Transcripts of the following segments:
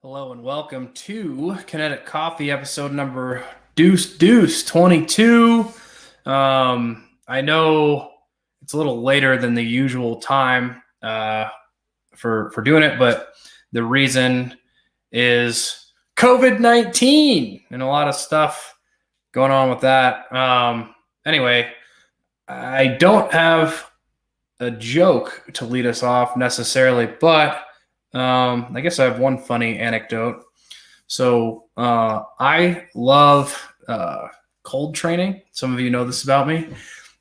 Hello and welcome to Kinetic Coffee episode number Deuce 22. I know it's a little later than the usual time for doing it, but the reason is COVID-19 and a lot of stuff going on with that. Anyway, I don't have a joke to lead us off necessarily, but I guess I have one funny anecdote. So I love cold training. Some of you know this about me.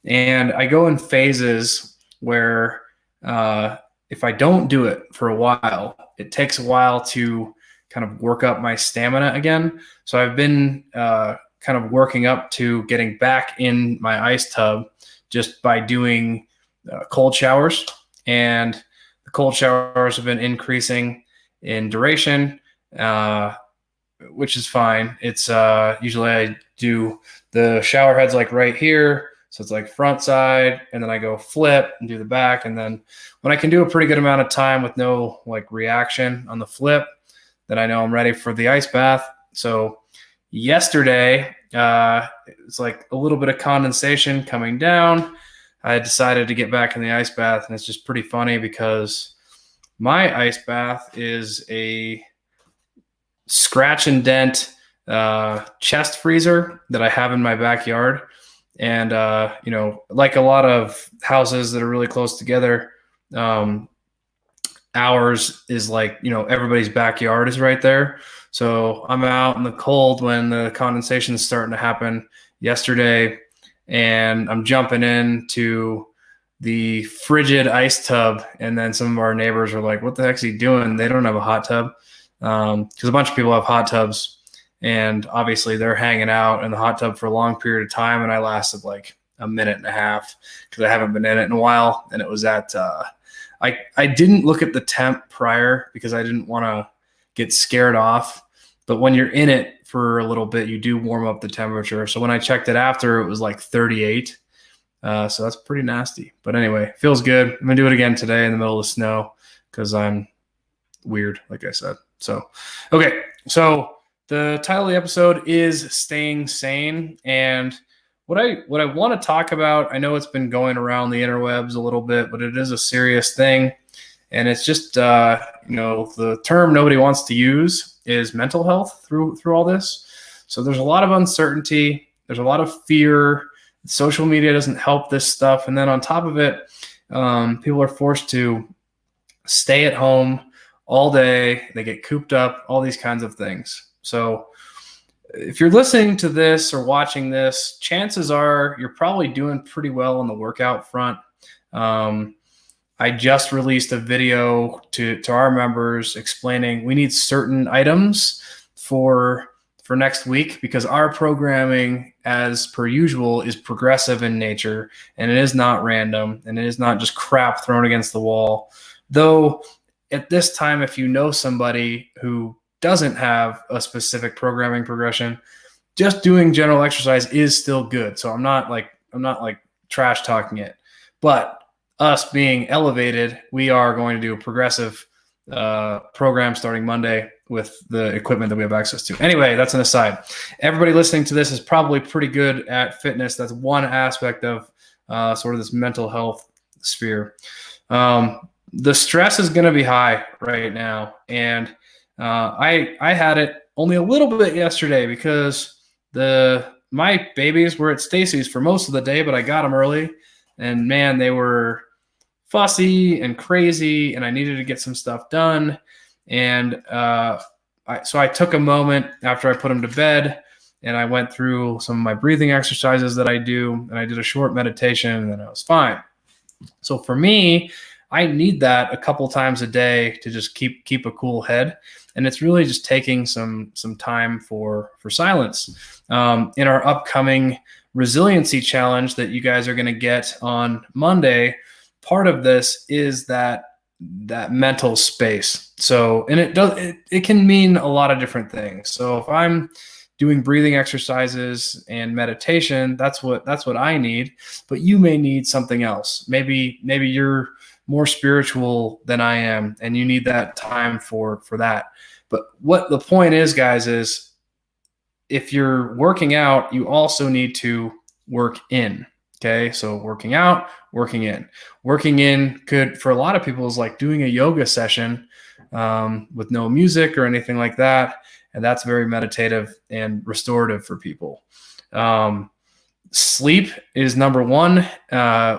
And I go in phases where if I don't do it for a while, it takes a while to kind of work up my stamina again. So I've been kind of working up to getting back in my ice tub just by doing cold showers. And the cold showers have been increasing in duration, which is fine. It's usually I do the shower heads like right here. So it's like front side, and then I go flip and do the back. And then when I can do a pretty good amount of time with no like reaction on the flip, then I know I'm ready for the ice bath. So yesterday, it's like a little bit of condensation coming down. I decided to get back in the ice bath, and it's just pretty funny because my ice bath is a scratch and dent chest freezer that I have in my backyard. And, like a lot of houses that are really close together, ours is like, everybody's backyard is right there. So I'm out in the cold when the condensation is starting to happen yesterday, and I'm jumping into the frigid ice tub. And then some of our neighbors are like, what the heck's he doing? They don't have a hot tub. Because a bunch of people have hot tubs, and obviously they're hanging out in the hot tub for a long period of time. And I lasted like a minute and a half because I haven't been in it in a while. And it was at, I didn't look at the temp prior because I didn't want to get scared off. But when you're in it for a little bit, you do warm up the temperature. So when I checked it after, it was like 38. So that's pretty nasty. But anyway, feels good. I'm going to do it again today in the middle of the snow because I'm weird, like I said. So, okay. So the title of the episode is Staying Sane. And what I want to talk about, I know it's been going around the interwebs a little bit, but it is a serious thing. And it's just, the term nobody wants to use is mental health through all this. So there's a lot of uncertainty. There's a lot of fear. Social media doesn't help this stuff. And then on top of it, people are forced to stay at home all day. They get cooped up, all these kinds of things. So if you're listening to this or watching this, chances are you're probably doing pretty well on the workout front. I just released a video to our members explaining we need certain items for next week because our programming, as per usual, is progressive in nature, and it is not random, and it is not just crap thrown against the wall. Though at this time, if you know somebody who doesn't have a specific programming progression, just doing general exercise is still good. So I'm not like trash talking it, but us being elevated, we are going to do a progressive program starting Monday with the equipment that we have access to. Anyway, that's an aside. Everybody listening to this is probably pretty good at fitness. That's one aspect of sort of this mental health sphere. The stress is going to be high right now. And I had it only a little bit yesterday because my babies were at Stacy's for most of the day, but I got them early, and man, they were fussy and crazy, and I needed to get some stuff done. And so I took a moment after I put them to bed, and I went through some of my breathing exercises that I do, and I did a short meditation, and then I was fine. So for me, I need that a couple times a day to just keep a cool head. And it's really just taking some time for silence. In our upcoming resiliency challenge that you guys are going to get on Monday, part of this is that mental space. So, and it can mean a lot of different things. So if I'm doing breathing exercises and meditation, that's what I need, but you may need something else. Maybe you're more spiritual than I am, and you need that time for that. But what the point is, guys, is if you're working out, you also need to work in. Okay. So working out, working in. Working in could, for a lot of people, is like doing a yoga session with no music or anything like that. And that's very meditative and restorative for people. Sleep is number one,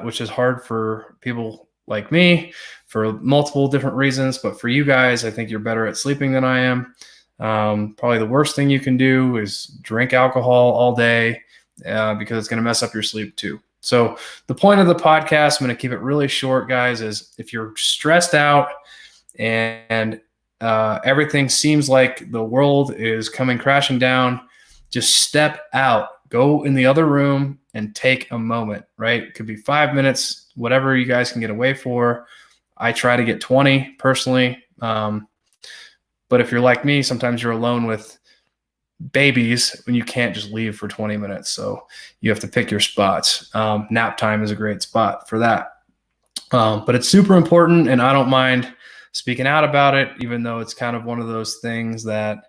which is hard for people like me for multiple different reasons. But for you guys, I think you're better at sleeping than I am. Probably the worst thing you can do is drink alcohol all day because it's going to mess up your sleep too. So the point of the podcast, I'm going to keep it really short, guys, is if you're stressed out and everything seems like the world is coming crashing down, just step out. Go in the other room and take a moment, right? It could be 5 minutes, whatever you guys can get away for. I try to get 20 personally. But if you're like me, sometimes you're alone with babies when you can't just leave for 20 minutes. So you have to pick your spots. Nap time is a great spot for that. But it's super important, and I don't mind speaking out about it, even though it's kind of one of those things that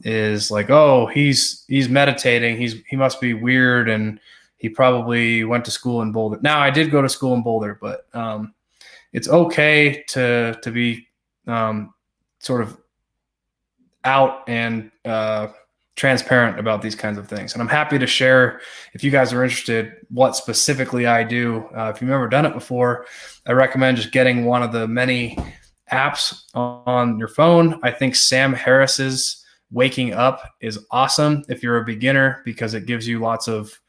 is like, oh, he's meditating. He must be weird, and he probably went to school in Boulder. Now, I did go to school in Boulder, but it's okay to be sort of out and transparent about these kinds of things. And I'm happy to share, if you guys are interested, what specifically I do. If you've never done it before, I recommend just getting one of the many apps on your phone. I think Sam Harris's Waking Up is awesome if you're a beginner, because it gives you lots of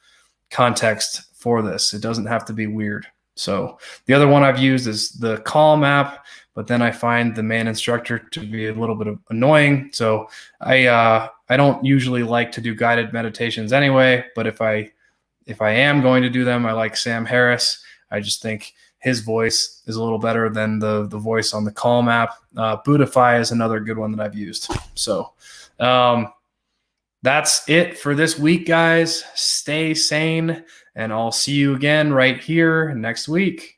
context for this. It doesn't have to be weird. So the other one I've used is the Calm app, but then I find the main instructor to be a little bit annoying. So I don't usually like to do guided meditations anyway, but if I am going to do them, I like Sam Harris. I just think his voice is a little better than the voice on the Calm app. Buddhify is another good one that I've used. So that's it for this week, guys. Stay sane, and I'll see you again right here next week.